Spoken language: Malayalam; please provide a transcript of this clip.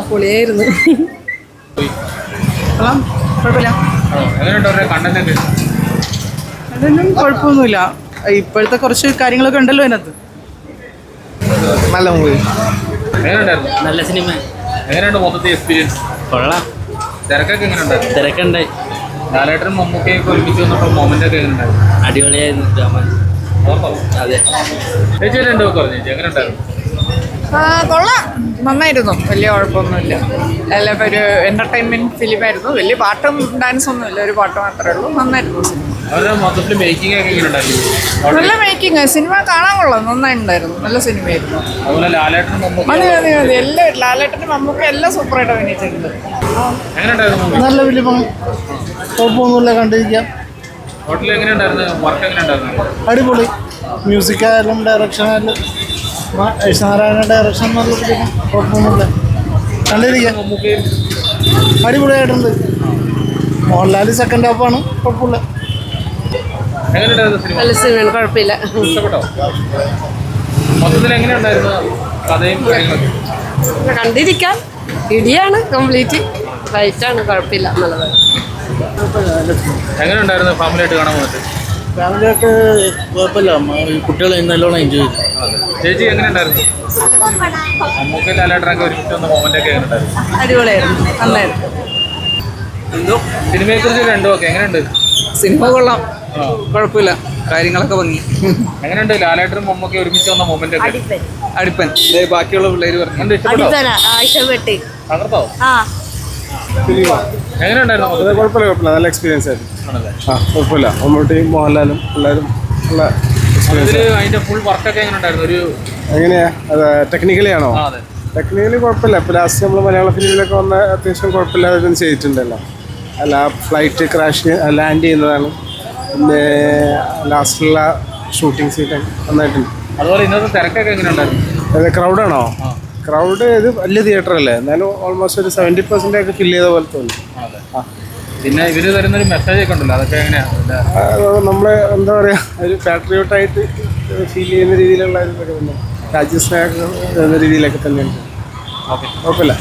പൊളിയായിരുന്നു. അതൊന്നും കുഴപ്പമൊന്നുമില്ല. ഇപ്പോഴത്തെ കുറച്ച് കാര്യങ്ങളൊക്കെ ഉണ്ടല്ലോ അതിനകത്ത്. നല്ല മൂവി, നല്ല സിനിമ. എങ്ങനെയുണ്ട് മൊത്തത്തിൽ എക്സ്പീരിയൻസ്? കൊള്ളാം. തിരക്കൊക്കെ എങ്ങനെയുണ്ടായിരുന്നു? തിരക്കുണ്ടായി. ലാലേട്ടനും മമ്മൂക്കയൊക്കെ ഒരുമിച്ച് വന്നപ്പോൾ മൊമെന്റ് ഒക്കെ എങ്ങനെയുണ്ടായിരുന്നു? അടിപൊളിയായിരുന്നു. അതെ. ചേച്ചി രണ്ടു പേർക്ക് പറഞ്ഞു ചേച്ചി എങ്ങനെയുണ്ടായിരുന്നു? കൊള്ളാം, നന്നായിരുന്നു. വലിയ കുഴപ്പമൊന്നുമില്ല. എല്ലാം ഒരു എന്റർടൈൻമെന്റ് ഫിലിമായിരുന്നു. വലിയ പാട്ടും ഡാൻസും ഒന്നുമില്ല, ഒരു പാട്ട് മാത്രമേ ഉള്ളൂ. നന്നായിരുന്നു സിനിമ. അവരുടെ മൊത്തത്തിൽ മേക്കിംഗ് ഒക്കെ എങ്ങനെയുണ്ടായിരുന്നു? നല്ല മേക്കിംഗ്. സിനിമ കാണാൻ കൊള്ളാം, നന്നായിട്ടുണ്ടായിരുന്നു. നല്ല സിനിമയായിരുന്നു. അതുപോലെ ലാലേട്ടനും മമ്മൂക്ക അതെ അതെ അതെ, എല്ലാം ലാലേട്ടനും മമ്മൂക്ക എല്ലാം സൂപ്പറായിട്ട് അഭിനയിച്ചിട്ടുണ്ട്. എങ്ങനെയുണ്ടായിരുന്നു? നല്ല ഫിലിമാണ്, കുഴപ്പമൊന്നുമില്ല, കണ്ടിരിക്കാം. ഹോട്ടലിൽ എങ്ങനെയുണ്ടായിരുന്നു? വർക്ക് എങ്ങനെയുണ്ടായിരുന്നു? അടിപൊളി. മ്യൂസിക് ആയാലും ഡയറക്ഷൻ ആയാലും നാരായണ ഡയറക്ഷൻ നല്ല ഫിലിമാണ്, കുഴപ്പമൊന്നുമില്ല, കണ്ടിരിക്കാം. മമ്മൂക്കയും അടിപൊളിയായിട്ടുണ്ട്. മോഹൻലാൽ സെക്കൻഡ് ഹാഫാണ്, കുഴപ്പമില്ല. എങ്ങനെയുണ്ടായിരുന്നു സിനിമ? നല്ല സിനിമയാണ്, കുഴപ്പമില്ല. ഇഷ്ടപ്പെട്ടോ? മൊത്തത്തിൽ എങ്ങനെയുണ്ടായിരുന്നു കഥയും കാര്യങ്ങളൊക്കെ? കണ്ടിരിക്കാൻ ഇടിയാണ്, കംപ്ലീറ്റ് റൈറ്റാണ്, കുഴപ്പമില്ല, നല്ലതാണ്. എങ്ങനെയുണ്ടായിരുന്നു ഫാമിലി ആയിട്ട് കാണാൻ പോകുന്നത്? ഫാമിലിയായിട്ട് കുഴപ്പമില്ല, കുട്ടികൾ നല്ലോണം എൻജോയ് ചെയ്തു. ചേച്ചി എങ്ങനെയുണ്ടായിരുന്നു? മമ്മൂക്ക ലാലേട്ടനൊക്കെ ഒരുമിച്ച് വന്ന മൊമെന്റ് ഒക്കെ എങ്ങനെയുണ്ടായിരുന്നു? അടിപൊളിയായിരുന്നു, നന്നായിരുന്നു. എന്തോ സിനിമയെ കുറിച്ച് രണ്ടുമൊക്കെ എങ്ങനെയുണ്ട്? സിനിമ കൊള്ളാം, കുഴപ്പമില്ല, കാര്യങ്ങളൊക്കെ ഭംഗി. എങ്ങനെയുണ്ട് ലാലേട്ടനും മമ്മൂക്ക ഒരുമിച്ച് വന്ന മൊമെന്റ് ഒക്കെ? അടുപ്പൻ ബാക്കിയുള്ള പിള്ളേര് പറഞ്ഞു. ഇഷ്ടപ്പെട്ടോ? തകർത്തോ? എങ്ങനെയുണ്ടായിരുന്നു? കുഴപ്പമില്ല, നല്ല എക്സ്പീരിയൻസ് ആയിരുന്നു. ആണല്ലേ? കുഴപ്പമില്ല. മമ്മൂട്ടിയും മോഹൻലാലും പിള്ളേരും ഉള്ള ഇതില് അതിന്റെ ഫുൾ വർക്കൊക്കെ എങ്ങനെയുണ്ടായിരുന്നു? ഒരു എങ്ങനെയാ അത് ടെക്നിക്കലി ആണോ? അതെ. ടെക്നിക്കലി കുഴപ്പമില്ല. ഇപ്പോൾ ലാസ്റ്റ് നമ്മൾ മലയാള ഫിലിമിലൊക്കെ വന്ന അത്യാവശ്യം കുഴപ്പമില്ലാതെ ഇതൊന്നും ചെയ്തിട്ടുണ്ടല്ലോ. അല്ല, ഫ്ലൈറ്റ് ക്രാഷ് ലാൻഡ് ചെയ്യുന്നതാണ്, പിന്നെ ലാസ്റ്റിലുള്ള ഷൂട്ടിംഗ് സീറ്റ് നന്നായിട്ടുണ്ട്. അതുപോലെ ഇന്നത്തെ തിരക്കൊക്കെ എങ്ങനെയുണ്ടായിരുന്നു? അതെ, ക്രൗഡാണോ? ക്രൗഡ് ഇത് വലിയ തിയേറ്റർ അല്ലേ, എന്നാലും ഓൾമോസ്റ്റ് ഒരു 70% ഒക്കെ ഫില്ല് ചെയ്ത പോലെ തോന്നി. അതെ. പിന്നെ ഇവര് തരുന്നൊരു മെസ്സേജ് ഒക്കെ ഉണ്ടല്ലോ, അതൊക്കെ എങ്ങനെയാണ്? നമ്മൾ എന്താ പറയുക, ഒരു പാട്രിയോട്ടായിട്ട് ഫീൽ ചെയ്യുന്ന രീതിയിലുള്ള ഒരു രാജ്യസ്നേഹം എന്ന രീതിയിലൊക്കെ തന്നെയുണ്ട്. ഓക്കെ, കുഴപ്പമില്ല.